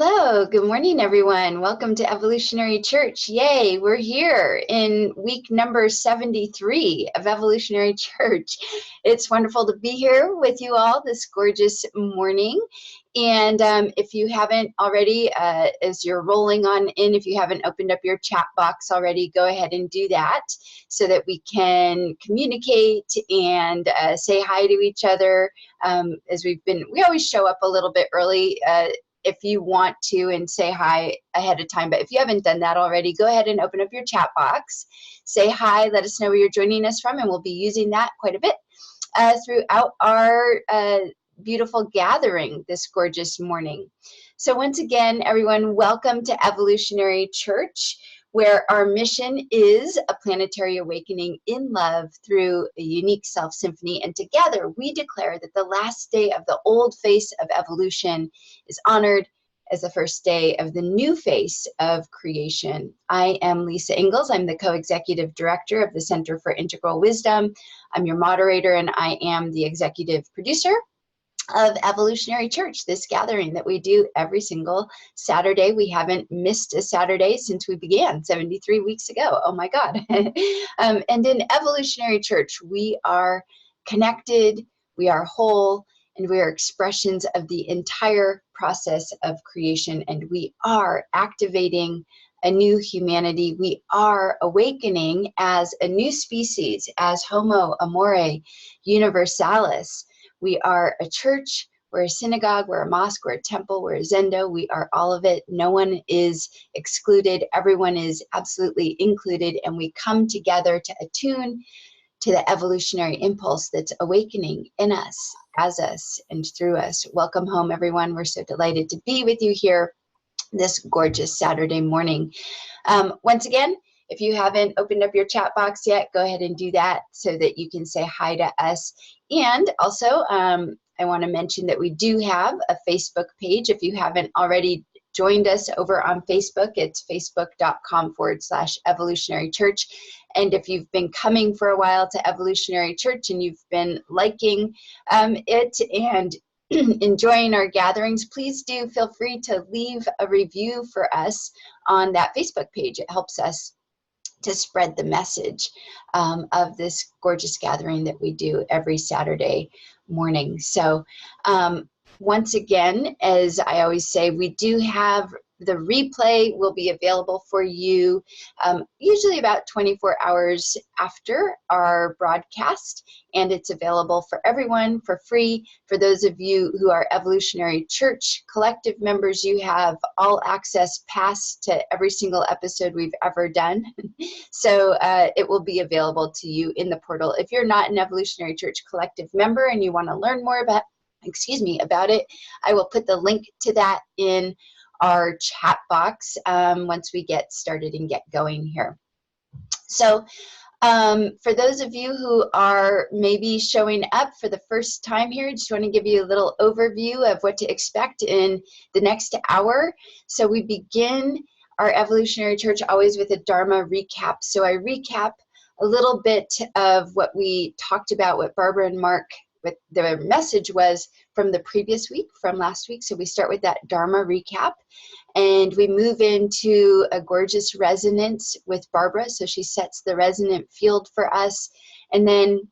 Hello, good morning, everyone. Welcome to Evolutionary Church. Yay, we're here in week number 73 of Evolutionary Church. It's wonderful to be here with you all this gorgeous morning. And if you haven't already, as you're rolling on in, if you haven't opened up your chat box already, go ahead and do that so that we can communicate and say hi to each other. We always show up a little bit early if you want to and say hi ahead of time. But if you haven't done that already, go ahead and open up your chat box. Say hi, let us know where you're joining us from, and we'll be using that quite a bit throughout our beautiful gathering this gorgeous morning. So once again, everyone, welcome to Evolutionary Church, where our mission is a planetary awakening in love through a unique self-symphony. And together we declare that the last day of the old face of evolution is honored as the first day of the new face of creation. I am Lisa Ingalls. I'm the co-executive director of the Center for Integral Wisdom. I'm your moderator, and I am the executive producer of Evolutionary Church, this gathering that we do every single Saturday. We haven't missed a Saturday since we began 73 weeks ago. Oh my God. And in Evolutionary Church, we are connected, we are whole, and we are expressions of the entire process of creation. And we are activating a new humanity. We are awakening as a new species, as Homo Amore Universalis. We are a church, we're a synagogue, we're a mosque, we're a temple, we're a zendo. We are all of it. No one is excluded. Everyone is absolutely included. And we come together to attune to the evolutionary impulse that's awakening in us, as us, and through us. Welcome home, everyone. We're so delighted to be with you here this gorgeous Saturday morning. Once again, if you haven't opened up your chat box yet, go ahead and do that so that you can say hi to us. And also, I want to mention that we do have a Facebook page. If you haven't already joined us over on Facebook, it's facebook.com/Evolutionary Church. And if you've been coming for a while to Evolutionary Church and you've been liking it and enjoying our gatherings, please do feel free to leave a review for us on that Facebook page. It helps us to spread the message of this gorgeous gathering that we do every Saturday morning. So once again, as I always say, we do have the replay will be available for you usually about 24 hours after our broadcast, and it's available for everyone for free. For those of you who are Evolutionary Church Collective members, you have all access pass to every single episode we've ever done. So it will be available to you in the portal. If you're not an Evolutionary Church Collective member and you want to learn more about it, I will put the link to that in our chat box once we get started and get going here. So for those of you who are maybe showing up for the first time here, I just want to give you a little overview of what to expect in the next hour. So we begin our Evolutionary Church always with a Dharma recap. So I recap a little bit of what we talked about, what Barbara and Mark, what the message was from the previous week, from last week. So we start with that Dharma recap, and we move into a gorgeous resonance with Barbara. So she sets the resonant field for us. And then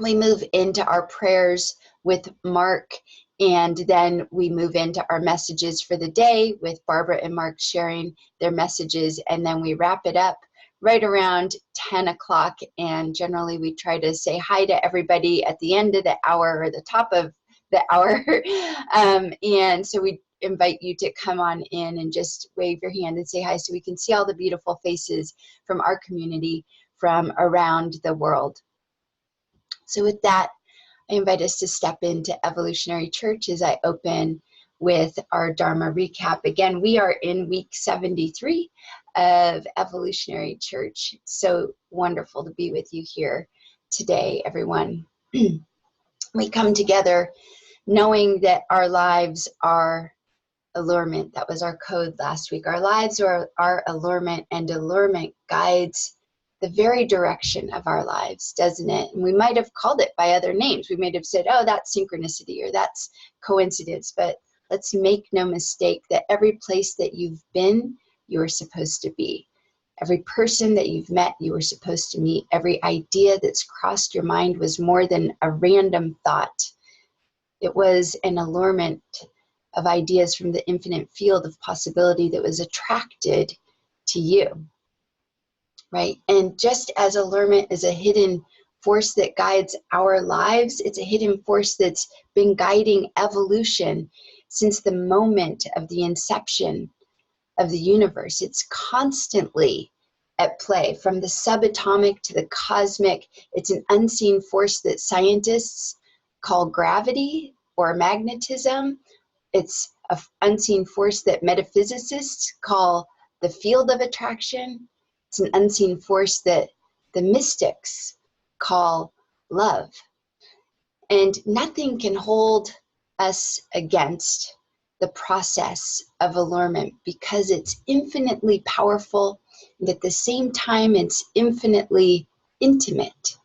we move into our prayers with Mark, and then we move into our messages for the day with Barbara and Mark sharing their messages, and then we wrap it up right around 10 o'clock, and generally we try to say hi to everybody at the end of the hour or the top of the hour. And so we invite you to come on in and just wave your hand and say hi so we can see all the beautiful faces from our community from around the world. So with that, I invite us to step into Evolutionary Church as I open with our Dharma recap. Again, we are in week 73 of Evolutionary Church. So wonderful to be with you here today, everyone. We come together knowing that our lives are allurement. That was our code last week. Our lives are allurement, and allurement guides the very direction of our lives, doesn't it? And we might have called it by other names. We might have said, oh, that's synchronicity or that's coincidence. But Let's make no mistake that every place that you've been, you were supposed to be. Every person that you've met, you were supposed to meet. Every idea that's crossed your mind was more than a random thought. It was an allurement of ideas from the infinite field of possibility that was attracted to you, right? And just as allurement is a hidden force that guides our lives, it's a hidden force that's been guiding evolution since the moment of the inception of the universe. It's constantly at play, from the subatomic to the cosmic. It's an unseen force that scientists call gravity or magnetism. It's an unseen force that metaphysicists call the field of attraction. It's an unseen force that the mystics call love. And nothing can hold us against the process of allurement because it's infinitely powerful, and at the same time it's infinitely intimate.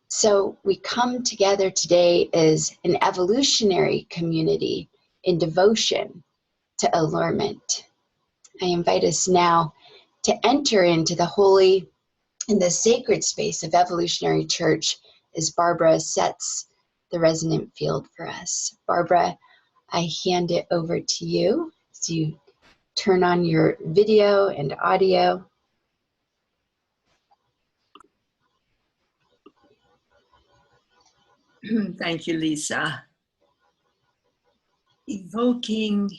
So we come together today as an evolutionary community in devotion to allurement. I invite us now to enter into the holy and the sacred space of Evolutionary Church as Barbara sets the resonant field for us. Barbara, I hand it over to you as you turn on your video and audio. Thank you, Lisa. Evoking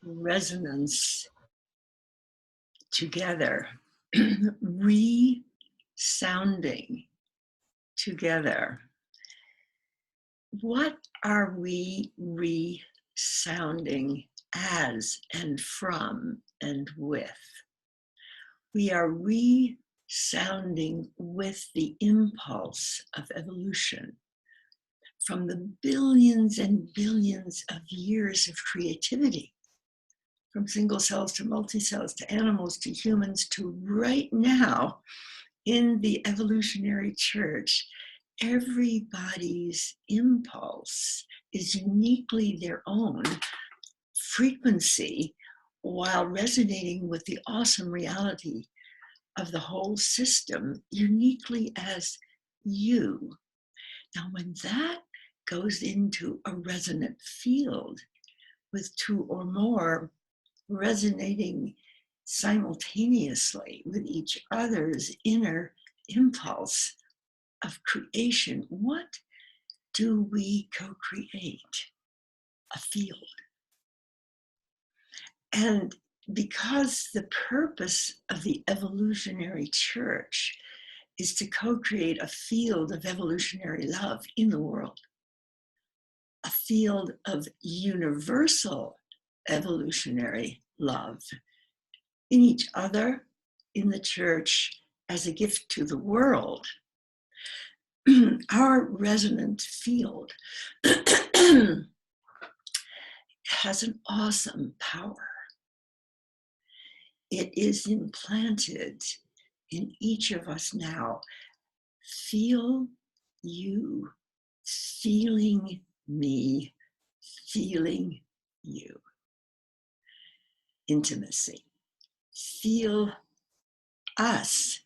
resonance together, resounding together. What are we resounding as and from and with? We are resounding with the impulse of evolution from the billions and billions of years of creativity, from single cells to multi-cells to animals to humans to right now in the evolutionary church. Everybody's impulse is uniquely their own frequency while resonating with the awesome reality of the whole system uniquely as you. Now, when that goes into a resonant field with two or more resonating simultaneously with each other's inner impulse of creation, what do we co-create? A field. And because the purpose of the evolutionary church is to co-create a field of evolutionary love in the world, a field of universal evolutionary love in each other, in the church, as a gift to the world. Our resonant field has an awesome power. It is implanted in each of us now. Feel you, feeling me, feeling you. Intimacy. Feel us,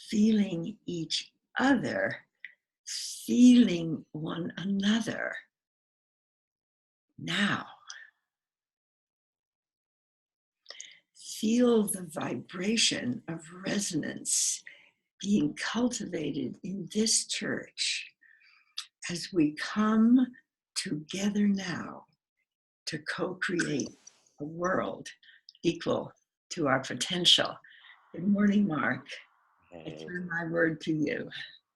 feeling each other, feeling one another. Now, feel the vibration of resonance being cultivated in this church as we come together now to co-create a world equal to our potential. Good morning, Mark. I turn my word to you.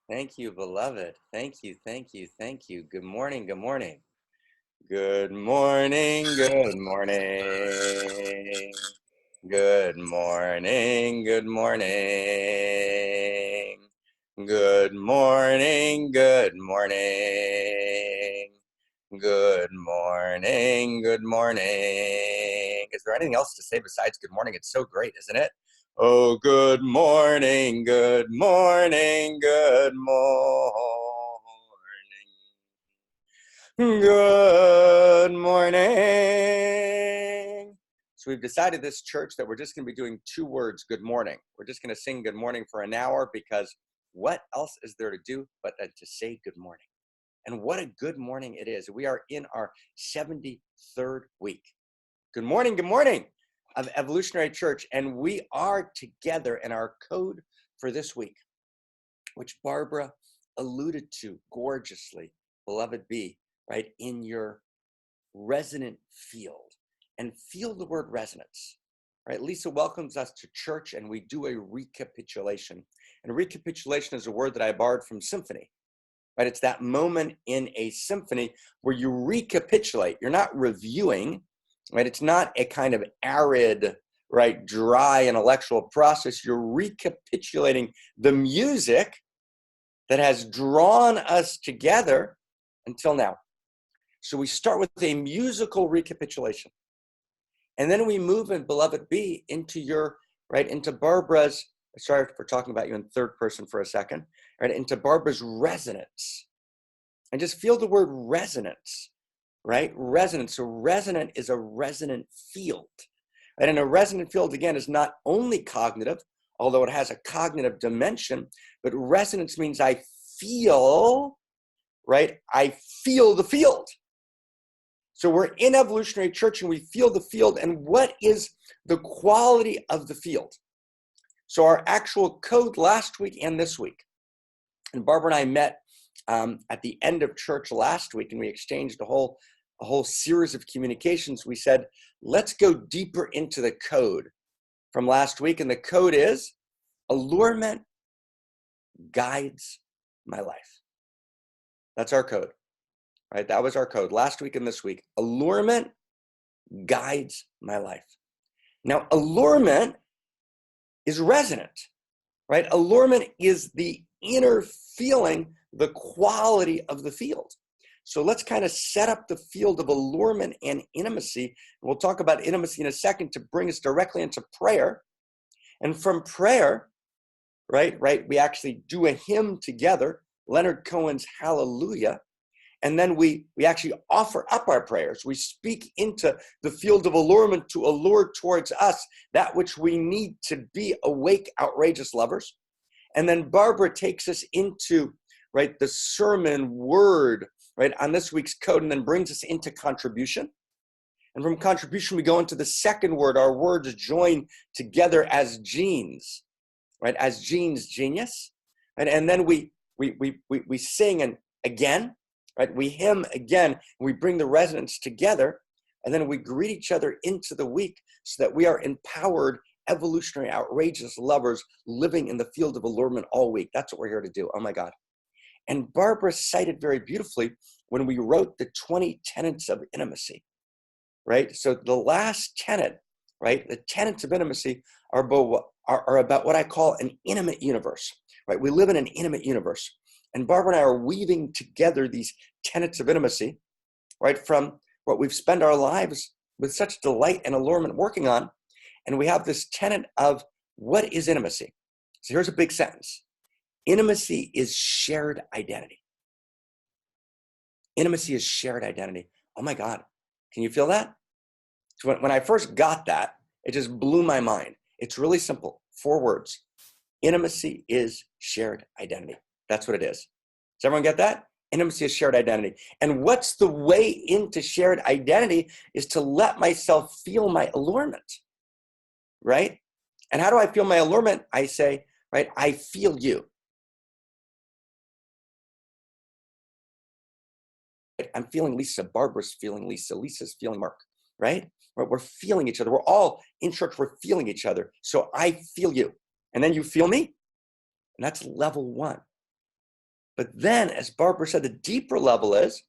Thank you, beloved. Thank you, thank you, thank you. Good morning, good morning. Good morning, good morning. Good morning, good morning. Good morning, good morning. Good morning, good morning. Is there anything else to say besides good morning? It's so great, isn't it? Oh, good morning, good morning, good morning. Good morning. So we've decided this church that we're just going to be doing 2 words, good morning. We're just going to sing good morning for an hour because what else is there to do but to say good morning? And what a good morning it is. We are in our 73rd week. Good morning of Evolutionary Church. And we are together in our code for this week, which Barbara alluded to gorgeously, beloved B, right, in your resonant field. And feel the word resonance, right? Lisa welcomes us to church and we do a recapitulation. And recapitulation is a word that I borrowed from symphony, right? It's that moment in a symphony where you recapitulate. You're not reviewing, right? It's not a kind of arid, right, dry intellectual process. You're recapitulating the music that has drawn us together until now. So we start with a musical recapitulation. And then we move in beloved B into your, right, into Barbara's, sorry for talking about you in third person for a second, right, into Barbara's resonance. And just feel the word resonance, right? Resonance. So resonant is a resonant field. Right? And a resonant field, again, is not only cognitive, although it has a cognitive dimension, but resonance means I feel, right? I feel the field. So we're in Evolutionary Church and we feel the field. And what is the quality of the field? So our actual code last week and this week, and Barbara and I met at the end of church last week and we exchanged a whole series of communications. We said, let's go deeper into the code from last week. And the code is allurement guides my life. That's our code, right? That was our code last week and this week. Allurement guides my life. Now, allurement is resonant, right? Allurement is the inner feeling, the quality of the field. So let's kind of set up the field of allurement and intimacy. We'll talk about intimacy in a second to bring us directly into prayer. And from prayer, right, we actually do a hymn together, Leonard Cohen's Hallelujah. And then we actually offer up our prayers. We speak into the field of allurement to allure towards us that which we need to be awake, outrageous lovers. And then Barbara takes us into, right, the sermon word, right, on this week's code, and then brings us into contribution. And from contribution, we go into the second word. Our words join together as genes, right, as genes, genius. And then we sing and again, right, we hymn again, and we bring the resonance together, and then we greet each other into the week so that we are empowered, evolutionary, outrageous lovers living in the field of allurement all week. That's what we're here to do. Oh my God. And Barbara cited very beautifully when we wrote the 20 tenets of intimacy, right? So the last tenet, right, the tenets of intimacy are about what I call an intimate universe, right? We live in an intimate universe. And Barbara and I are weaving together these tenets of intimacy, right, from what we've spent our lives with such delight and allurement working on. And we have this tenet of what is intimacy? So here's a big sentence. Intimacy is shared identity. Intimacy is shared identity. Oh my God. Can you feel that? So when I first got that, it just blew my mind. It's really simple. 4 words. Intimacy is shared identity. That's what it is. Does everyone get that? Intimacy is shared identity. And what's the way into shared identity is to let myself feel my allurement, right? And how do I feel my allurement? I say, right, I feel you. I'm feeling Lisa. Barbara's feeling Lisa. Lisa's feeling Mark, right? We're feeling each other. We're all in church. We're feeling each other. So I feel you. And then you feel me. And that's level 1. But then, as Barbara said, the deeper level is,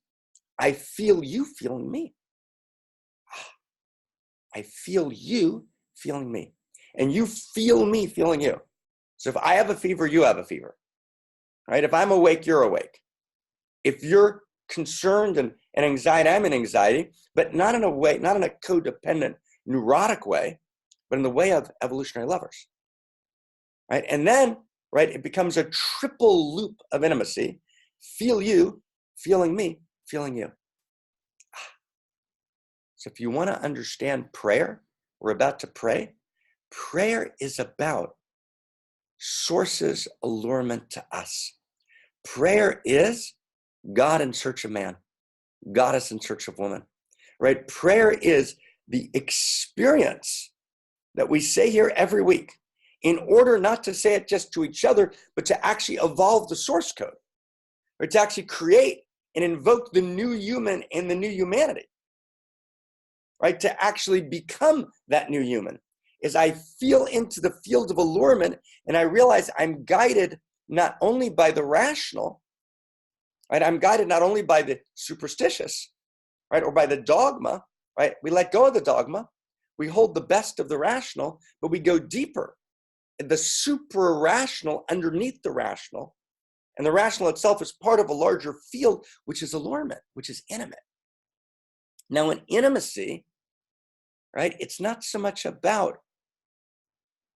I feel you feeling me. I feel you feeling me. And you feel me feeling you. So if I have a fever, you have a fever, right? If I'm awake, you're awake. If you're concerned and anxiety, I'm in anxiety, but not in a way, not in a codependent, neurotic way, but in the way of evolutionary lovers, right? And then, right, it becomes a triple loop of intimacy. Feel you, feeling me, feeling you. So if you want to understand prayer, we're about to pray. Prayer is about source's allurement to us. Prayer is God in search of man, goddess in search of woman, right? Prayer is the experience that we say here every week in order not to say it just to each other, but to actually evolve the source code, or to actually create and invoke the new human and the new humanity, right? To actually become that new human. As I feel into the field of allurement and I realize I'm guided not only by the rational, right? I'm guided not only by the superstitious, right? Or by the dogma, right? We let go of the dogma. We hold the best of the rational, but we go deeper. The super rational underneath the rational. And the rational itself is part of a larger field, which is allurement, which is intimate. Now, in intimacy, right, it's not so much about,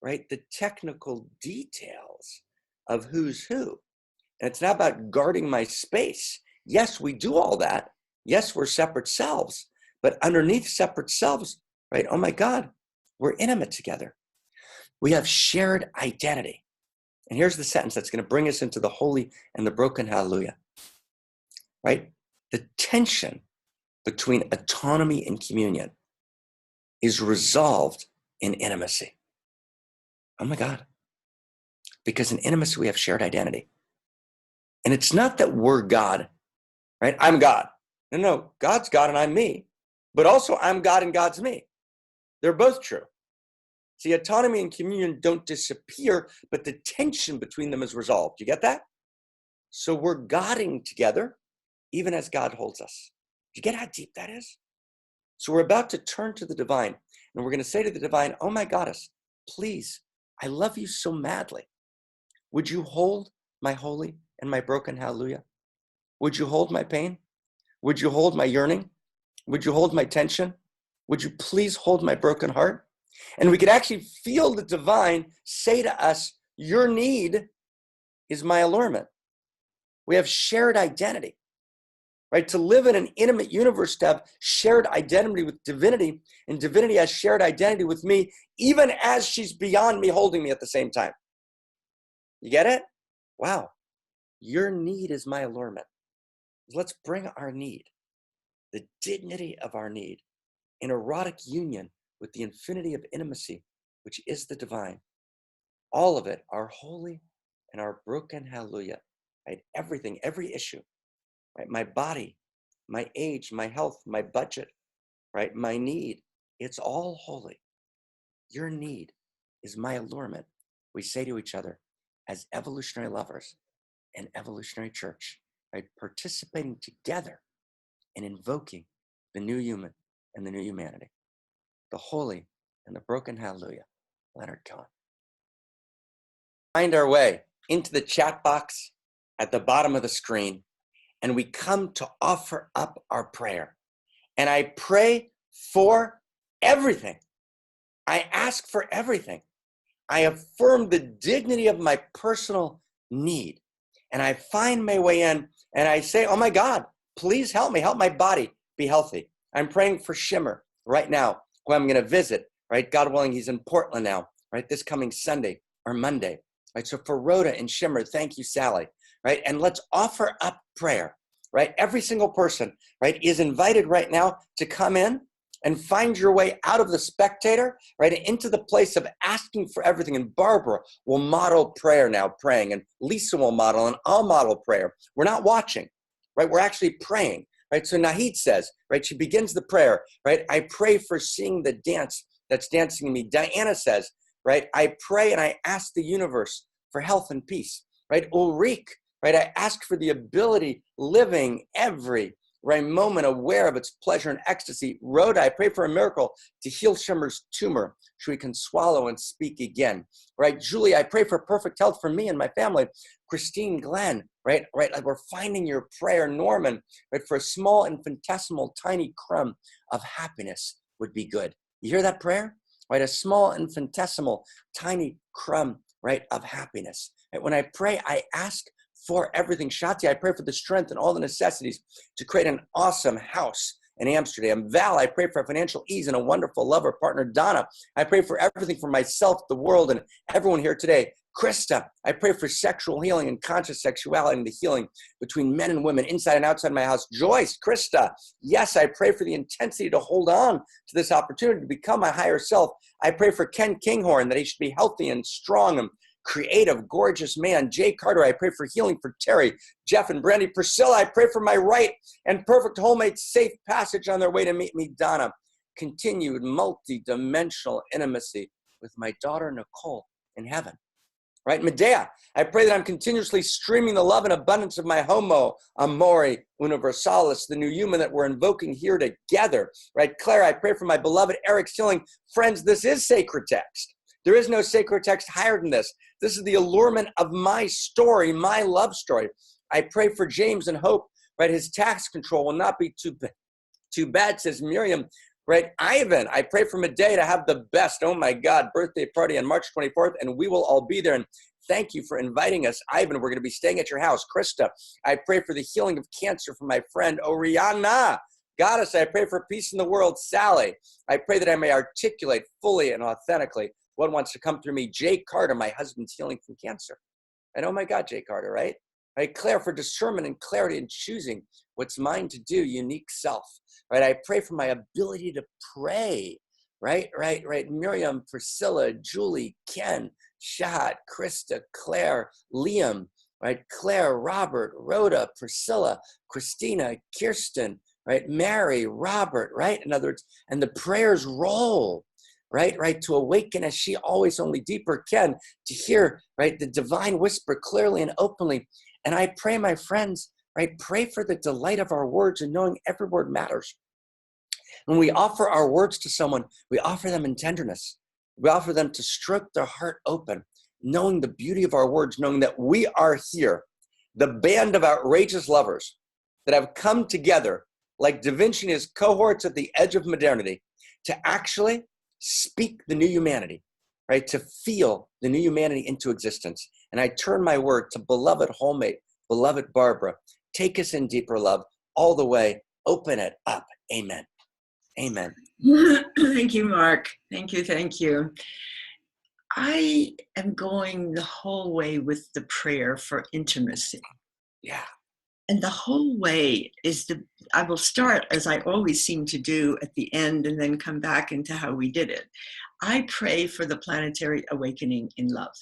right, the technical details of who's who. And it's not about guarding my space. Yes, we do all that. Yes, we're separate selves. But underneath separate selves, right, oh my God, we're intimate together. We have shared identity. And here's the sentence that's going to bring us into the holy and the broken hallelujah, right? The tension between autonomy and communion is resolved in intimacy. Oh my God. Because in intimacy, we have shared identity. And it's not that we're God, right? I'm God. No, God's God and I'm me. But also I'm God and God's me. They're both true. See, autonomy and communion don't disappear, but the tension between them is resolved. You get that? So we're Godding together, even as God holds us. Do you get how deep that is? So we're about to turn to the divine, and we're going to say to the divine, oh my goddess, please, I love you so madly. Would you hold my holy and my broken hallelujah? Would you hold my pain? Would you hold my yearning? Would you hold my tension? Would you please hold my broken heart? And we could actually feel the divine say to us, your need is my allurement. We have shared identity, right? To live in an intimate universe, to have shared identity with divinity, and divinity has shared identity with me, even as she's beyond me, holding me at the same time. You get it? Wow. Your need is my allurement. Let's bring our need, the dignity of our need, in erotic union with the infinity of intimacy, which is the divine. All of it, our holy and our broken hallelujah, right? Everything, every issue, right? My body, my age, my health, my budget, right? My need, it's all holy. Your need is my allurement. We say to each other as evolutionary lovers and evolutionary church, right? Participating together and invoking the new human and the new humanity, the holy and the broken hallelujah. Leonard Cohen. Find our way into the chat box at the bottom of the screen, and we come to offer up our prayer. And I pray for everything. I ask for everything. I affirm the dignity of my personal need. And I find my way in and I say, oh my God, please help me, help my body be healthy. I'm praying for Shimmer right now, who I'm going to visit, right? God willing, he's in Portland now, right? This coming Sunday or Monday, right? So for Rhoda and Shimmer, thank you, Sally, right? And let's offer up prayer, right? Every single person, right, is invited right now to come in and find your way out of the spectator, right, into the place of asking for everything. And Barbara will model prayer now, praying, and Lisa will model, and I'll model prayer. We're not watching, right? We're actually praying, right? So Nahid says, right, she begins the prayer, right? I pray for seeing the dance that's dancing in me. Diana says, right, I pray and I ask the universe for health and peace, right? Ulrike, right, I ask for the ability, living every right moment, aware of its pleasure and ecstasy. Rhoda, I pray for a miracle to heal Shimmer's tumor so he can swallow and speak again. Right, Julie, I pray for perfect health for me and my family. Christine, Glenn, right, like we're finding your prayer. Norman, right, for a small infinitesimal tiny crumb of happiness would be good. You hear that prayer? Right, a small infinitesimal tiny crumb, right, of happiness. Right, when I pray, I ask for everything. Shati, I pray for the strength and all the necessities to create an awesome house in Amsterdam. Val, I pray for financial ease and a wonderful lover partner. Donna, I pray for everything for myself, the world, and everyone here today. Krista, I pray for sexual healing and conscious sexuality and the healing between men and women inside and outside my house. Joyce, Krista, yes, I pray for the intensity to hold on to this opportunity to become my higher self. I pray for Ken Kinghorn, that he should be healthy and strong and creative, gorgeous man. Jay Carter, I pray for healing for Terry, Jeff, and Brandy. Priscilla, I pray for my right and perfect wholemate safe passage on their way to meet me. Donna, continued multi-dimensional intimacy with my daughter Nicole in heaven. Right, Medea, I pray that I'm continuously streaming the love and abundance of my homo, amore, universalis, the new human that we're invoking here together. Right, Claire, I pray for my beloved Eric's healing. Friends, this is sacred text. There is no sacred text higher than this. This is the allurement of my story, my love story. I pray for James and Hope, right, his tax control will not be too bad, says Miriam. Right, Ivan, I pray for Medea to have the best, oh my God, birthday party on March 24th, and we will all be there. And thank you for inviting us. Ivan, we're going to be staying at your house. Krista, I pray for the healing of cancer for my friend Oriana. Goddess, I pray for peace in the world. Sally, I pray that I may articulate fully and authentically what wants to come through me. Jay Carter, my husband's healing from cancer. And oh my God, Jay Carter, right? Right, Claire, for discernment and clarity in choosing what's mine to do, unique self. Right, I pray for my ability to pray. Right. Miriam, Priscilla, Julie, Ken, Shad, Krista, Claire, Liam. Right, Claire, Robert, Rhoda, Priscilla, Christina, Kirsten. Right, Mary, Robert. Right, in other words, and the prayers roll. Right, to awaken as she always, only deeper can, to hear, right, the divine whisper clearly and openly. And I pray, my friends, right, pray for the delight of our words and knowing every word matters. When we offer our words to someone, we offer them in tenderness. We offer them to stroke their heart open, knowing the beauty of our words, knowing that we are here, the band of outrageous lovers that have come together like Da Vinci and his cohorts at the edge of modernity to actually speak the new humanity, right? To feel the new humanity into existence. And I turn my word to beloved wholemate, beloved Barbara. Take us in deeper love all the way. Open it up. Amen. Amen. Thank you, Mark. Thank you. I am going the whole way with the prayer for intimacy. Yeah. And the whole way is I will start, as I always seem to do, at the end and then come back into how we did it. I pray for the planetary awakening in love.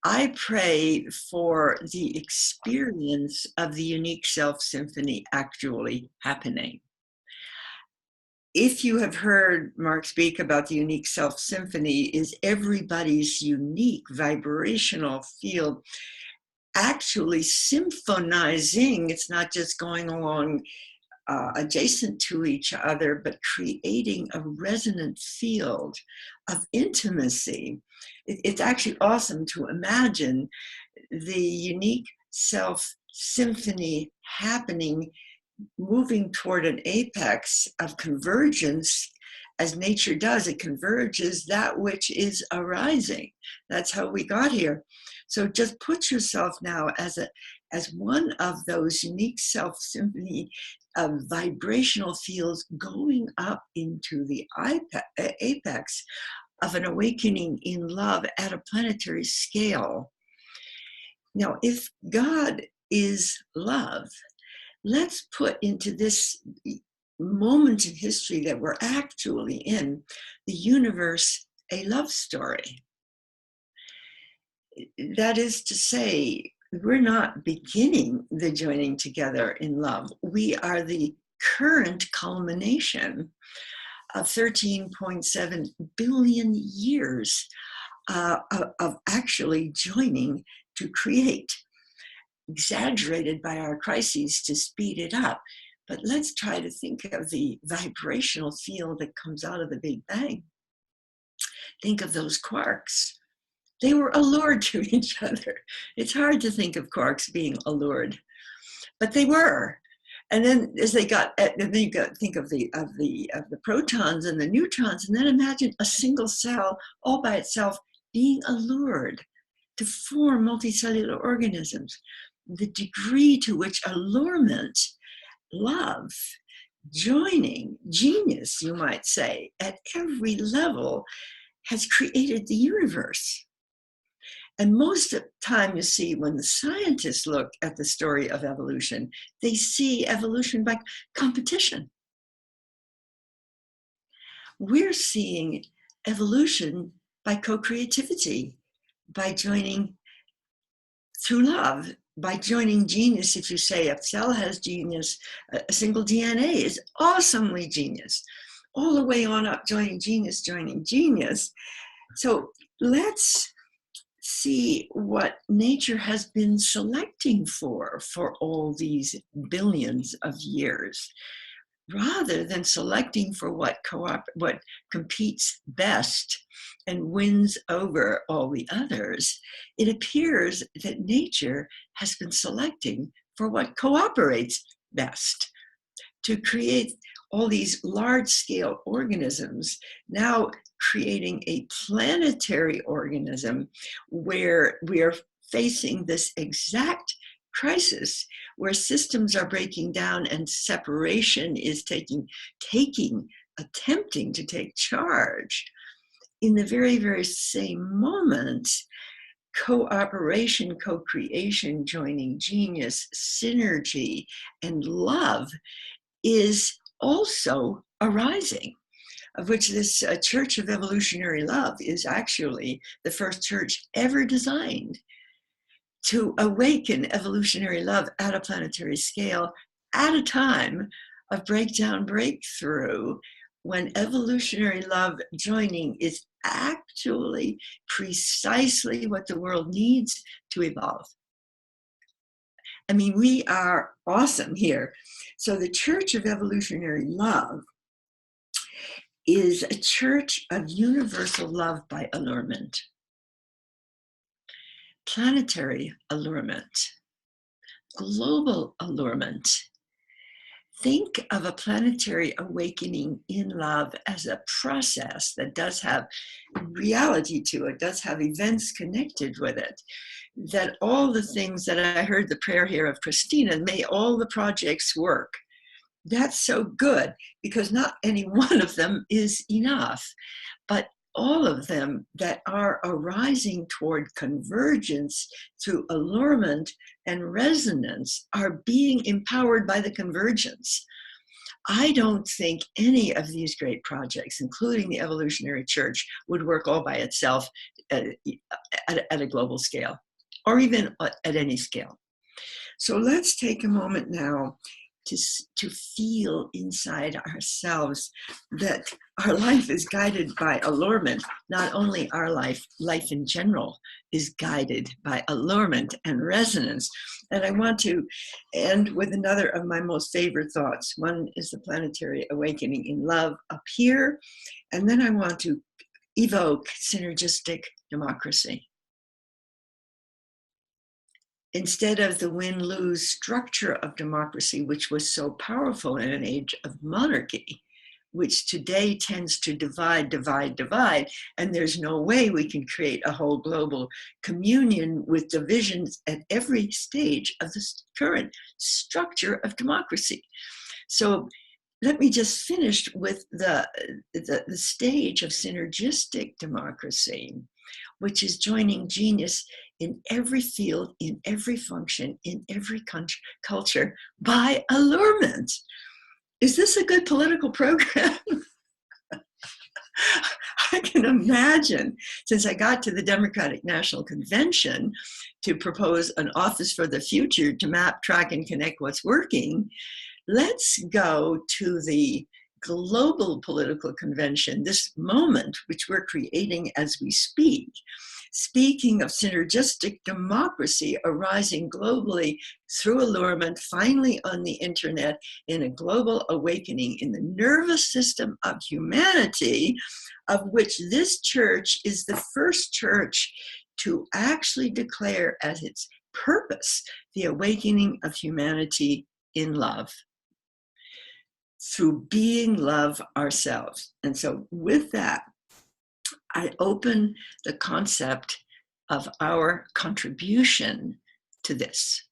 I pray for the experience of the unique self symphony actually happening. If you have heard Mark speak about the unique self symphony, is everybody's unique vibrational field actually symphonizing. It's not just going along adjacent to each other, but creating a resonant field of intimacy. It's actually awesome to imagine the unique self symphony happening, moving toward an apex of convergence. As nature does, it converges that which is arising. That's how we got here. So just put yourself now as one of those unique self symphony vibrational fields going up into the apex of an awakening in love at a planetary scale. Now, if God is love, let's put into this moment in history that we're actually in, the universe, a love story. That is to say, we're not beginning the joining together in love. We are the current culmination of 13.7 billion years of actually joining to create, exaggerated by our crises to speed it up. But let's try to think of the vibrational field that comes out of the Big Bang. Think of those quarks. They were allured to each other. It's hard to think of quarks being allured, but they were. And then as they got, then you got to think of the protons and the neutrons, and then imagine a single cell all by itself being allured to form multicellular organisms. The degree to which allurement, love, joining genius, you might say, at every level has created the universe. And most of the time, you see, when the scientists look at the story of evolution, they see evolution by competition. We're seeing evolution by co-creativity, by joining through love, by joining genius. If you say a cell has genius, a single DNA is awesomely genius. All the way on up, joining genius. So let's see what nature has been selecting for all these billions of years. Rather than selecting for what competes best and wins over all the others, it appears that nature has been selecting for what cooperates best to create all these large-scale organisms, now creating a planetary organism where we are facing this exact crisis where systems are breaking down and separation is attempting to take charge. In the very, very same moment, cooperation, co-creation, joining genius, synergy, and love is also arising, of which this Church of Evolutionary Love is actually the first church ever designed to awaken evolutionary love at a planetary scale at a time of breakdown, breakthrough, when evolutionary love joining is actually precisely what the world needs to evolve. I mean, we are awesome here. So the Church of Evolutionary Love is a church of universal love by allurement. Planetary allurement, global allurement. Think of a planetary awakening in love as a process that does have reality to it, does have events connected with it. That all the things that I heard the prayer here of Christina, may all the projects work. That's so good, because not any one of them is enough, but all of them that are arising toward convergence through allurement and resonance are being empowered by the convergence. I don't think any of these great projects, including the Evolutionary Church, would work all by itself at a global scale, or even at any scale. So let's take a moment now to feel inside ourselves that our life is guided by allurement. Not only our life in general is guided by allurement and resonance. And I want to end with another of my most favorite thoughts. One is the planetary awakening in love up here. And then I want to evoke synergistic democracy. Instead of the win-lose structure of democracy, which was so powerful in an age of monarchy, which today tends to divide, and there's no way we can create a whole global communion with divisions at every stage of the current structure of democracy. So let me just finish with the stage of synergistic democracy, which is joining genius in every field, in every function, in every culture by allurement. Is this a good political program? I can imagine, since I got to the Democratic National Convention to propose an office for the future to map, track, and connect what's working, let's go to the global political convention, this moment, which we're creating as we speak. Speaking of synergistic democracy arising globally through allurement, finally on the internet, in a global awakening in the nervous system of humanity, of which this church is the first church to actually declare as its purpose the awakening of humanity in love, through being love ourselves. And so with that, I open the concept of our contribution to this.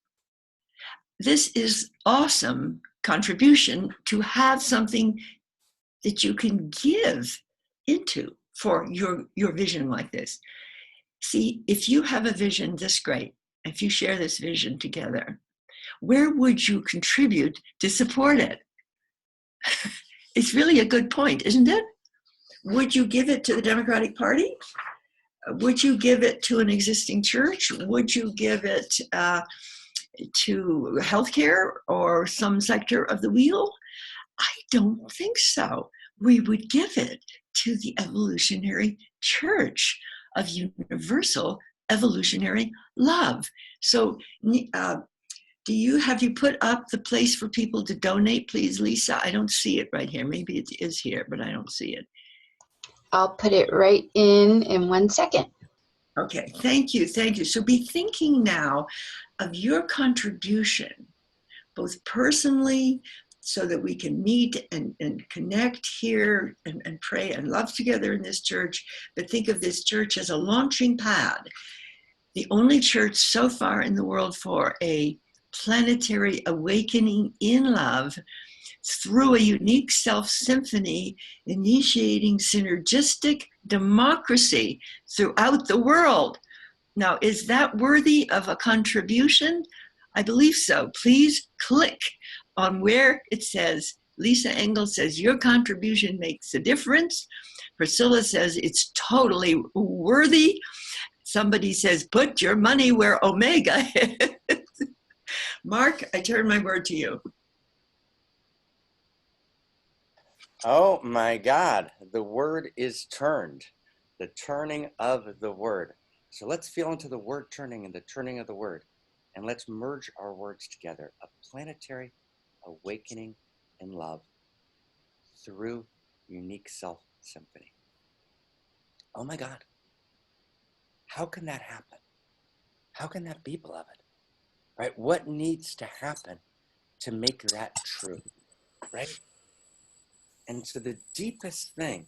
This is awesome contribution to have something that you can give into for your vision like this. See, if you have a vision this great, if you share this vision together, where would you contribute to support it? It's really a good point, isn't it? Would you give it to the Democratic Party? Would you give it to an existing church? Would you give it to healthcare or some sector of the wheel? I don't think so. We would give it to the evolutionary church of universal evolutionary love. So have you put up the place for people to donate, please, Lisa? I don't see it right here. Maybe it is here, but I don't see it. I'll put it right in 1 second. Okay, thank you, thank you. So be thinking now of your contribution, both personally, so that we can meet and connect here and pray and love together in this church, but think of this church as a launching pad, the only church so far in the world for a planetary awakening in love through a unique self-symphony, initiating synergistic democracy throughout the world. Now, is that worthy of a contribution? I believe so. Please click on where it says, Lisa Engel says, your contribution makes a difference. Priscilla says, it's totally worthy. Somebody says, put your money where Omega is. Mark, I turn my word to you. Oh my God, the word is turned, the turning of the word. So let's feel into the word turning and the turning of the word. And let's merge our words together. A planetary awakening in love through unique self-symphony. Oh my God. How can that happen? How can that be, beloved? Right? What needs to happen to make that true? Right? And so the deepest thing,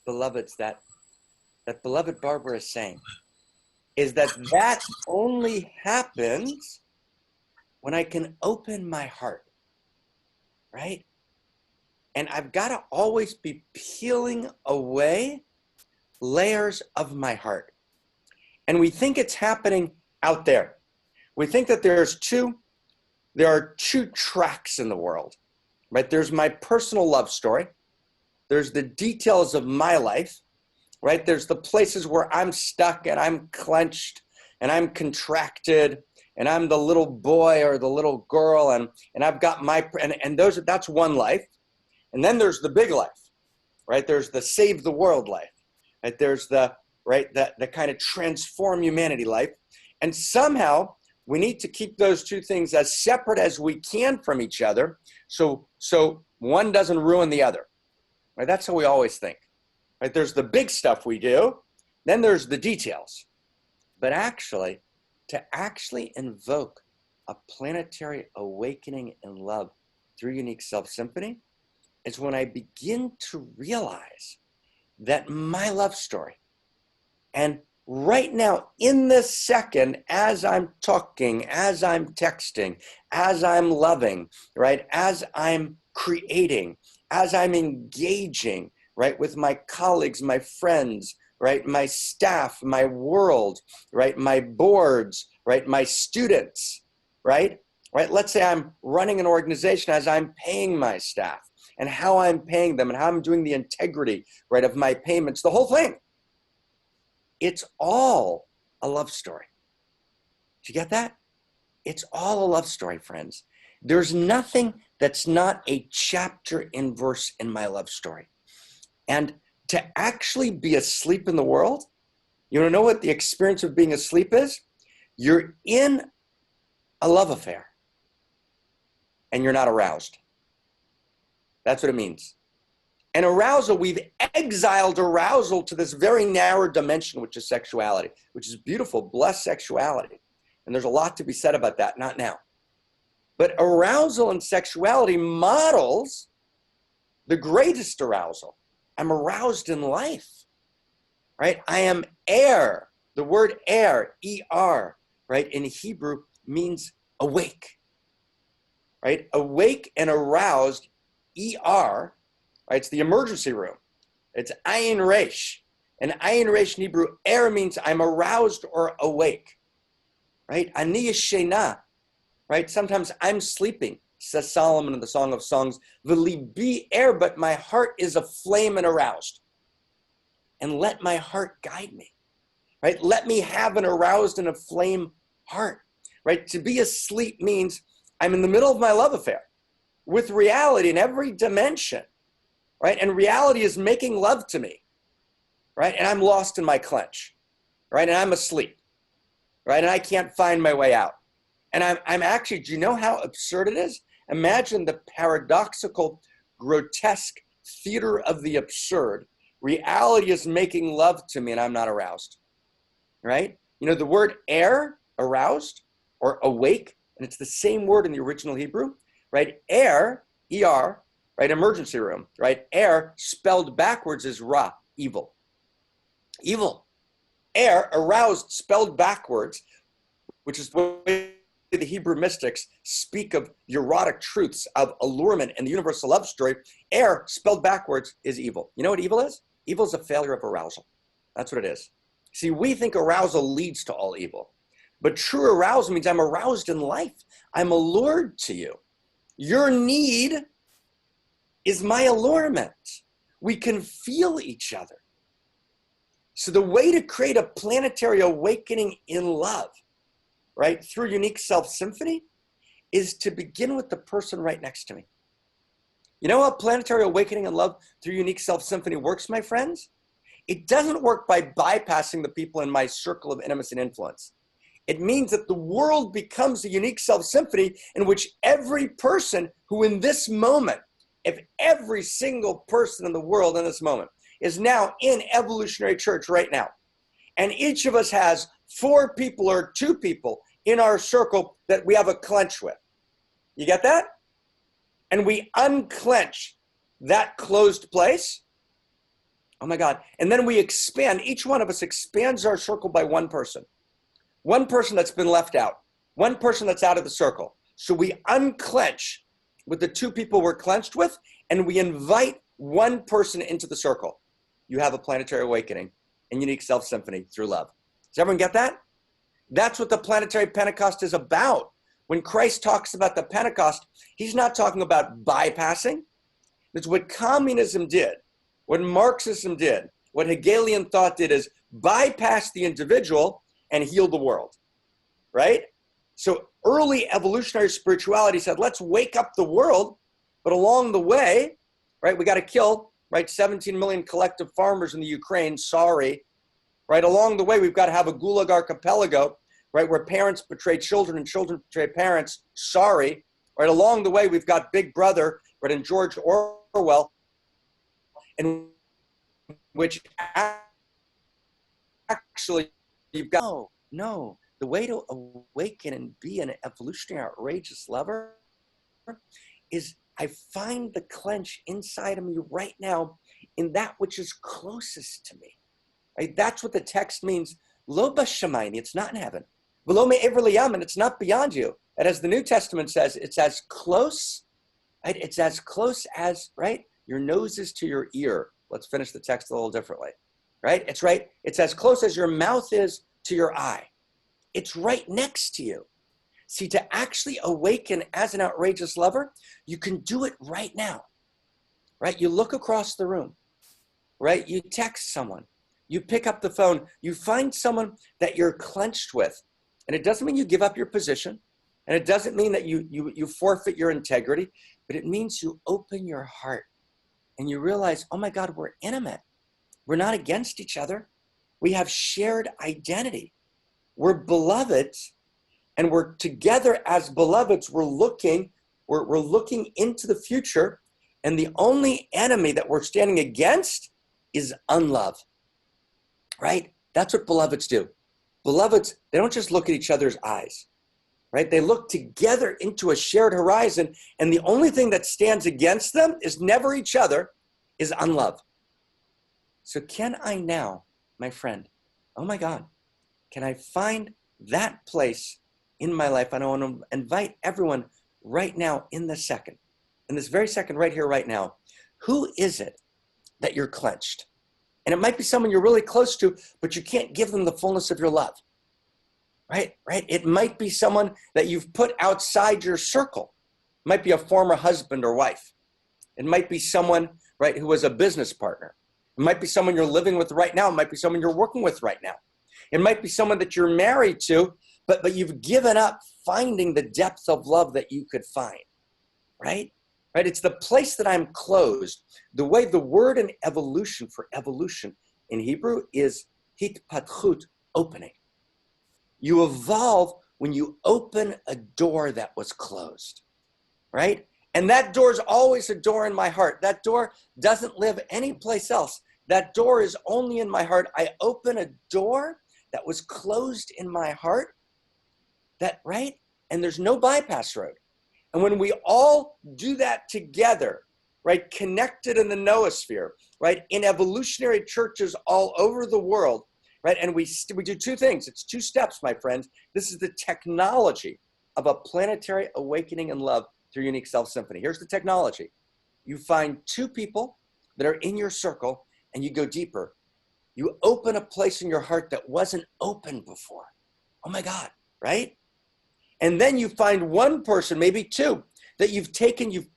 beloveds, that beloved Barbara is saying, is that only happens when I can open my heart, right? And I've got to always be peeling away layers of my heart. And we think it's happening out there. We think that there are two tracks in the world, right? There's my personal love story. There's the details of my life, right? There's the places where I'm stuck and I'm clenched and I'm contracted and I'm the little boy or the little girl and I've got that's one life. And then there's the big life, right? There's the save the world life, right? There's the kind of transform humanity life. And somehow we need to keep those two things as separate as we can from each other. So one doesn't ruin the other, right? That's how we always think, right? There's the big stuff we do, then there's the details. But actually, to actually invoke a planetary awakening in love through unique self-symphony is when I begin to realize that my love story, and right now, in this second, as I'm talking, as I'm texting, as I'm loving, right, as I'm creating, as I'm engaging, right, with my colleagues, my friends, right, my staff, my world, right, my boards, right, my students, right? Let's say I'm running an organization as I'm paying my staff and how I'm paying them and how I'm doing the integrity, right, of my payments, the whole thing. It's all a love story. Do you get that? It's all a love story, friends. There's nothing that's not a chapter and verse in my love story. And to actually be asleep in the world, you want to know what the experience of being asleep is? You're in a love affair and you're not aroused. That's what it means. And arousal, we've exiled arousal to this very narrow dimension, which is sexuality, which is beautiful, blessed sexuality. And there's a lot to be said about that, not now. But arousal and sexuality models the greatest arousal. I'm aroused in life, right? I am air. The word air, E-R, right, in Hebrew means awake. right? Awake and aroused, ER, right? It's the emergency room. It's ayin resh. And ayin resh in Hebrew, means I'm aroused or awake, right? Ani yeshena, right? Sometimes I'm sleeping, says Solomon in the Song of Songs. V'libi but my heart is aflame and aroused. And let my heart guide me, right? Let me have an aroused and aflame heart, right? To be asleep means I'm in the middle of my love affair with reality in every dimension, right? And reality is making love to me, right? And I'm lost in my clench, right? And I'm asleep, right? And I can't find my way out. And I'm actually, do you know how absurd it is? Imagine the paradoxical, grotesque theater of the absurd. Reality is making love to me and I'm not aroused, right? You know, the word aroused or awake, and it's the same word in the original Hebrew, right? ER, right? Emergency room, right? Spelled backwards is ra, evil. Evil. Aroused, spelled backwards, which is what the Hebrew mystics speak of the erotic truths of allurement and the universal love story. Spelled backwards is evil. You know what evil is? Evil is a failure of arousal. That's what it is. See, we think arousal leads to all evil. But true arousal means I'm aroused in life. I'm allured to you. Your need is my allurement. We can feel each other. So the way to create a planetary awakening in love, right, through Unique Self Symphony, is to begin with the person right next to me. You know how planetary awakening in love through Unique Self Symphony works, my friends? It doesn't work by bypassing the people in my circle of intimacy and influence. It means that the world becomes a unique self-symphony in which every person who in this moment, if every single person in the world in this moment is now in Evolutionary Church right now, and each of us has 4 people or 2 people in our circle that we have a clench with. You get that? And we unclench that closed place. Oh my God. And then we expand, each one of us expands our circle by one person. One person that's been left out. One person that's out of the circle. So we unclench with the 2 people we're clenched with, and we invite one person into the circle. You have a planetary awakening and unique self-symphony through love. Does everyone get that? That's what the planetary Pentecost is about. When Christ talks about the Pentecost, he's not talking about bypassing. It's what communism did, what Marxism did, what Hegelian thought did is bypass the individual and heal the world, right? So early evolutionary spirituality said, let's wake up the world, but along the way, right, we got to kill, right, 17 million collective farmers in the Ukraine, sorry, right? Along the way, we've got to have a Gulag archipelago, right, where parents betray children and children betray parents, sorry, right? Along the way, we've got Big Brother, right, and George Orwell, in which actually you've got, no, the way to awaken and be an evolutionary outrageous lover is I find the clench inside of me right now in that which is closest to me. Right? That's what the text means. Lo b'shamayim, it's not in heaven. V'lo me'ever liyam, and it's not beyond you. And as the New Testament says, it's as close, right? It's as close as, right? Your nose is to your ear. Let's finish the text a little differently, right? It's right. It's as close as your mouth is to your eye. It's right next to you. See, to actually awaken as an outrageous lover, you can do it right now, right? You look across the room, right? You text someone, you pick up the phone, you find someone that you're clenched with. And it doesn't mean you give up your position. And it doesn't mean that you forfeit your integrity, but it means you open your heart and you realize, oh my God, we're intimate. We're not against each other. We have shared identity. We're beloveds, and we're together as beloveds. We're looking into the future, and the only enemy that we're standing against is unlove, right? That's what beloveds do. Beloveds, they don't just look at each other's eyes, right? They look together into a shared horizon, and the only thing that stands against them is never each other, is unlove. So can I now, my friend, oh my God, can I find that place in my life? And I want to invite everyone right now in this very second right here, right now, who is it that you're clenched? And it might be someone you're really close to, but you can't give them the fullness of your love, right? It might be someone that you've put outside your circle. It might be a former husband or wife. It might be someone, right, who was a business partner. It might be someone you're living with right now. It might be someone you're working with right now. It might be someone that you're married to, but you've given up finding the depth of love that you could find, right? It's the place that I'm closed. The way the word in evolution for evolution in Hebrew is hitpatchut, opening. You evolve when you open a door that was closed, right? And that door is always a door in my heart. That door doesn't live anyplace else. That door is only in my heart. I open a door that was closed in my heart, right? And there's no bypass road. And when we all do that together, right, connected in the noosphere, right, in evolutionary churches all over the world, right, and we do two things. It's 2 steps, my friends. This is the technology of a planetary awakening in love through Unique Self Symphony. Here's the technology. You find 2 people that are in your circle and you go deeper. You open a place in your heart that wasn't open before. Oh my God, right? And then you find 1 person, maybe 2, that you've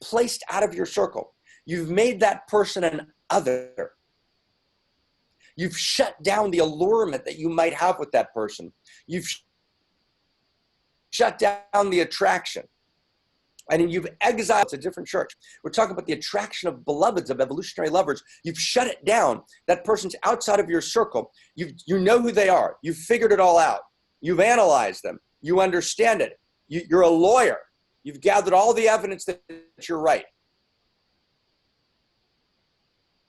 placed out of your circle. You've made that person an other. You've shut down the allurement that you might have with that person. You've shut down the attraction. And you've exiled to a different church. We're talking about the attraction of beloveds, of evolutionary lovers. You've shut it down. That person's outside of your circle. You know who they are. You've figured it all out. You've analyzed them. You understand it. You're a lawyer. You've gathered all the evidence that you're right.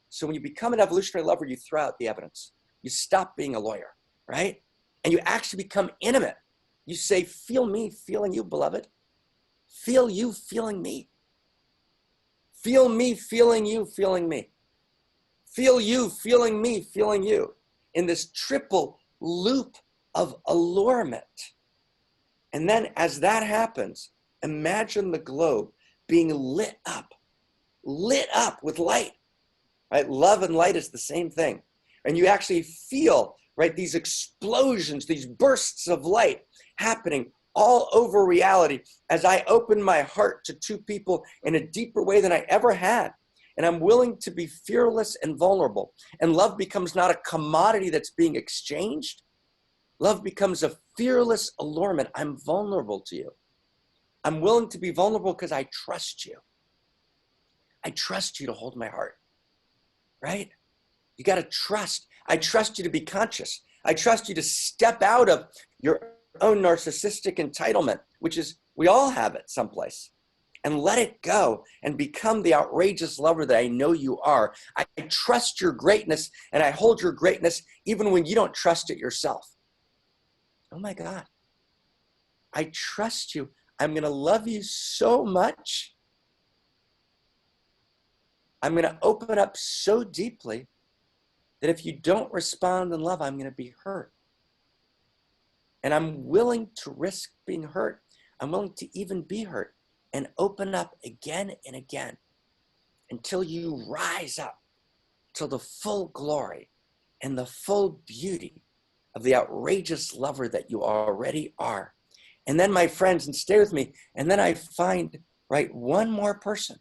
So when you become an evolutionary lover, you throw out the evidence. You stop being a lawyer, right? And you actually become intimate. You say, feel me feeling you, beloved. Feel you feeling me. Feel me feeling you, feeling me. Feel you feeling me, feeling you. In this triple loop of allurement. And then as that happens, imagine the globe being lit up with light, right? Love and light is the same thing. And you actually feel, right, these explosions, these bursts of light happening all over reality as I open my heart to 2 people in a deeper way than I ever had. And I'm willing to be fearless and vulnerable. And love becomes not a commodity that's being exchanged. Love becomes a fearless allurement. I'm vulnerable to you. I'm willing to be vulnerable because I trust you. I trust you to hold my heart, right? You got to trust. I trust you to be conscious. I trust you to step out of your own narcissistic entitlement, which is, we all have it someplace, and let it go and become the outrageous lover that I know you are. I trust your greatness and I hold your greatness even when you don't trust it yourself. Oh my God. I trust you. I'm going to love you so much. I'm going to open up so deeply that if you don't respond in love, I'm going to be hurt. And I'm willing to risk being hurt. I'm willing to even be hurt and open up again and again until you rise up to the full glory and the full beauty of the outrageous lover that you already are. And then, my friends, and stay with me, and then I find, right, 1 more person,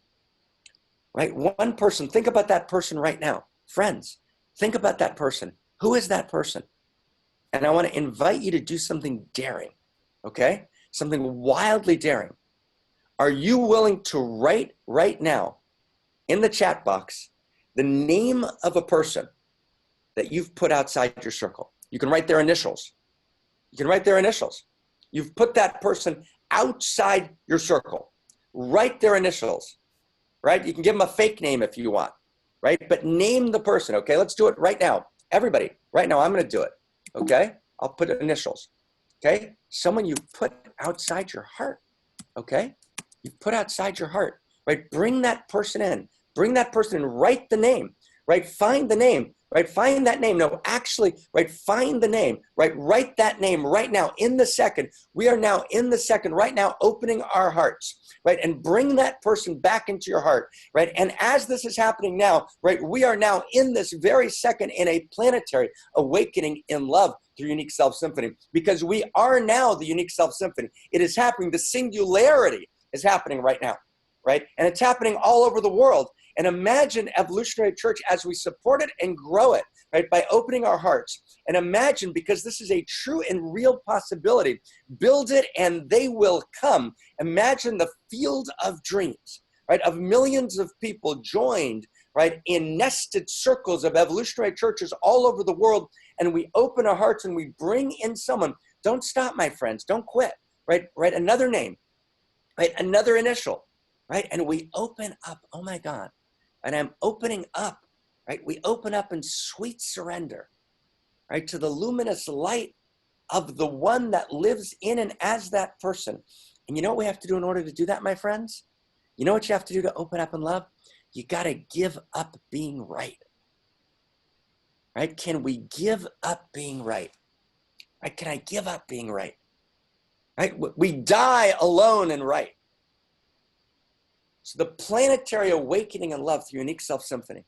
right? 1 person. Think about that person right now. Friends, think about that person. Who is that person? And I want to invite you to do something daring, okay? Something wildly daring. Are you willing to write right now in the chat box the name of a person that you've put outside your circle? You can write their initials. You can write their initials. You've put that person outside your circle. Write their initials, right? You can give them a fake name if you want, right? But name the person, okay? Let's do it right now. Everybody, right now, I'm going to do it. Okay, I'll put initials. Okay, someone you put outside your heart. Okay, you put outside your heart, right? Bring that person in. Bring that person in. Write the name, right? Find the name. right? Find that name. No, actually, right? Find the name, right? Write that name right now in the second. We are now in the second right now, opening our hearts, right? And bring that person back into your heart, right? And as this is happening now, right? We are now in this very second in a planetary awakening in love through Unique Self Symphony, because we are now the Unique Self Symphony. It is happening. The singularity is happening right now, right? And it's happening all over the world. And imagine Evolutionary Church as we support it and grow it, right, by opening our hearts. And imagine, because this is a true and real possibility, build it and they will come. Imagine the field of dreams, right, of millions of people joined, right, in nested circles of evolutionary churches all over the world. And we open our hearts and we bring in someone. Don't stop, my friends. Don't quit, right? Right, another name, right, another initial, right? And we open up, oh my God. And I'm opening up, right? We open up in sweet surrender, right? To the luminous light of the one that lives in and as that person. And you know what we have to do in order to do that, my friends? You know what you have to do to open up in love? You got to give up being right, right? Can we give up being right? Right? Can I give up being right? Right? We die alone and right. So the planetary awakening in love through Unique Self Symphony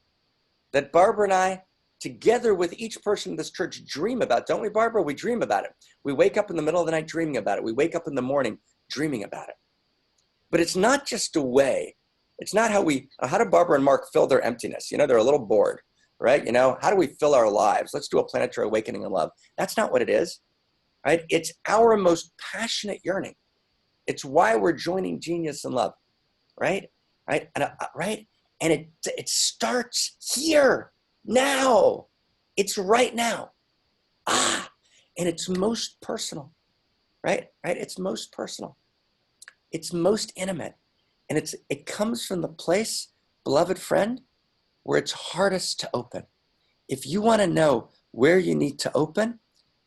that Barbara and I, together with each person in this church, dream about. Don't we, Barbara? We dream about it. We wake up in the middle of the night dreaming about it. We wake up in the morning dreaming about it. But it's not just a way. It's not how do Barbara and Mark fill their emptiness? You know, they're a little bored, right? You know, how do we fill our lives? Let's do a planetary awakening in love. That's not what it is, right? It's our most passionate yearning. It's why we're joining Genius in Love. Right? Right? And right? And it starts here, now. It's right now. And it's most personal. Right? Right? It's most personal. It's most intimate. And it comes from the place, beloved friend, where it's hardest to open. If you want to know where you need to open,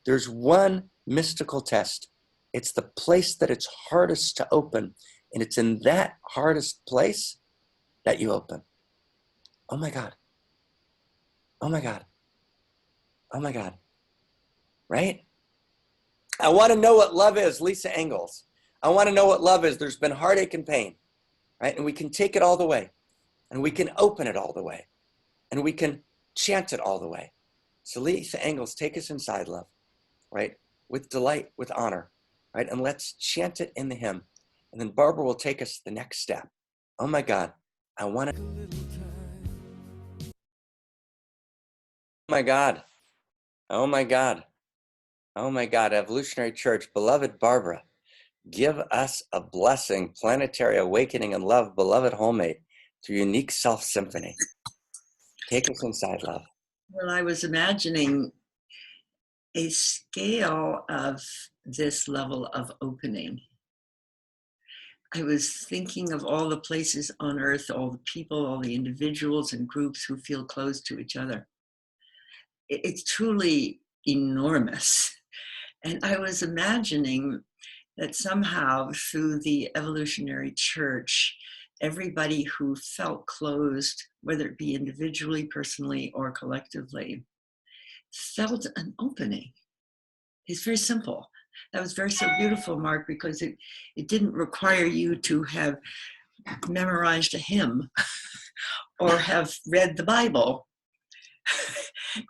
there's one mystical test. It's the place that it's hardest to open. And it's in that hardest place that you open. Oh my God. Oh my God. Oh my God. Right? I want to know what love is, Lisa Engels. I want to know what love is. There's been heartache and pain, right? And we can take it all the way. And we can open it all the way. And we can chant it all the way. So Lisa Engels, take us inside, love, right? With delight, with honor, right? And let's chant it in the hymn. And then Barbara will take us the next step. Oh my God, I want to. Oh my God. Oh my God. Oh my God, Evolutionary Church, beloved Barbara, give us a blessing, planetary awakening and love, beloved Wholemate, through Unique Self Symphony. Take us inside, love. Well, I was imagining a scale of this level of opening. I was thinking of all the places on earth, all the people, all the individuals and groups who feel close to each other. It's truly enormous. And I was imagining that somehow through the Evolutionary Church, everybody who felt closed, whether it be individually, personally, or collectively, felt an opening. It's very simple. That was so beautiful, Mark, because it didn't require you to have memorized a hymn or have read the Bible.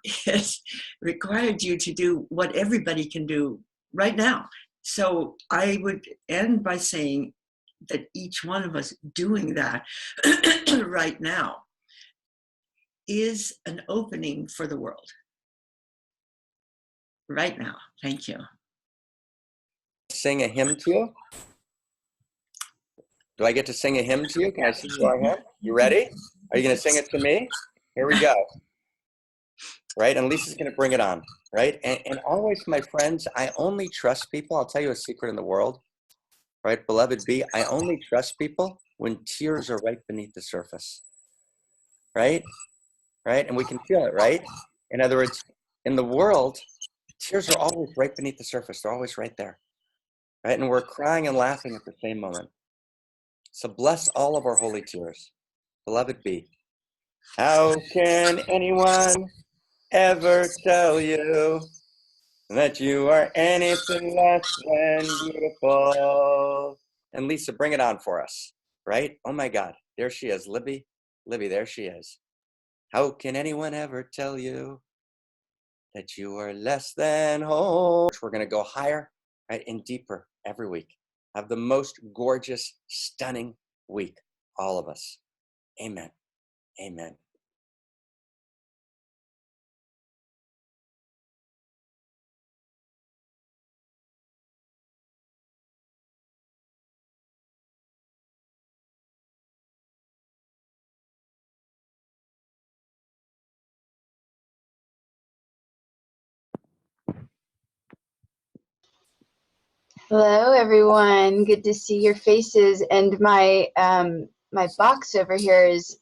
It required you to do what everybody can do right now. So I would end by saying that each one of us doing that right now is an opening for the world. Right now. Thank you. Sing a hymn to you? Do I get to sing a hymn to you? Can I sing you our hymn? You ready? Are you going to sing it to me? Here we go. Right? And Lisa's going to bring it on. Right? And always, my friends, I only trust people. I'll tell you a secret in the world. Right? Beloved B, I only trust people when tears are right beneath the surface. Right? Right? And we can feel it, right? In other words, in the world, tears are always right beneath the surface. They're always right there. Right? And we're crying and laughing at the same moment. So bless all of our holy tears. Beloved B. How can anyone ever tell you that you are anything less than beautiful. And Lisa, bring it on for us, right? Oh my God, there she is, Libby. Libby, there she is. How can anyone ever tell you that you are less than whole? We're gonna go higher, right, and deeper every week. Have the most gorgeous, stunning week, all of us. Amen. Amen. Hello, everyone. Good to see your faces. And my my box over here is,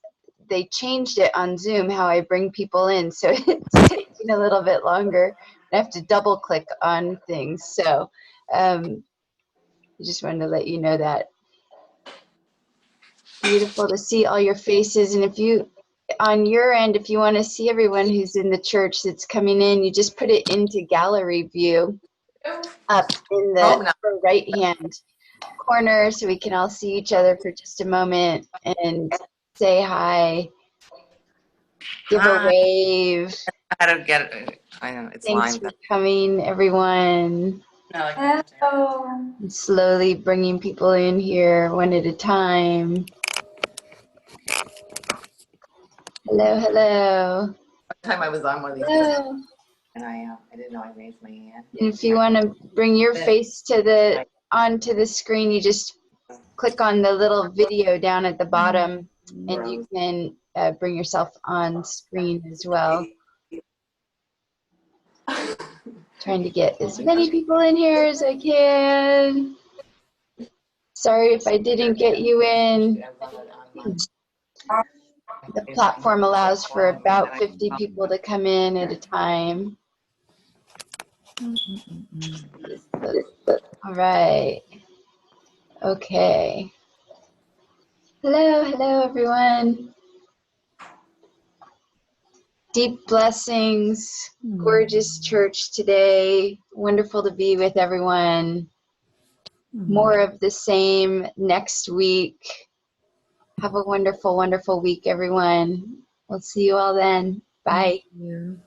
they changed it on Zoom how I bring people in, so it's taking a little bit longer. I have to double click on things. So I just wanted to let you know that. Beautiful to see all your faces. And if you, on your end, if you want to see everyone who's in the church that's coming in, you just put it into gallery view up in the upper right hand corner so we can all see each other for just a moment and say hi, give a wave. How to get it? I know it's Thanks live. for coming, everyone. No, Hello. And slowly bringing people in here one at a time. Hello, hello. one time I was on one of these, Hello. and I didn't know I raised my hand. And if you want to bring your face to the onto the screen, you just click on the little video down at the bottom, and you can bring yourself on screen as well. Trying to get as many people in here as I can. Sorry if I didn't get you in. The platform allows for about 50 people to come in at a time. All right. Okay. Hello, hello, everyone. Deep blessings. Gorgeous church today. Wonderful to be with everyone. More of the same next week. Have a wonderful, wonderful week, everyone. We'll see you all then. Bye. Thank you.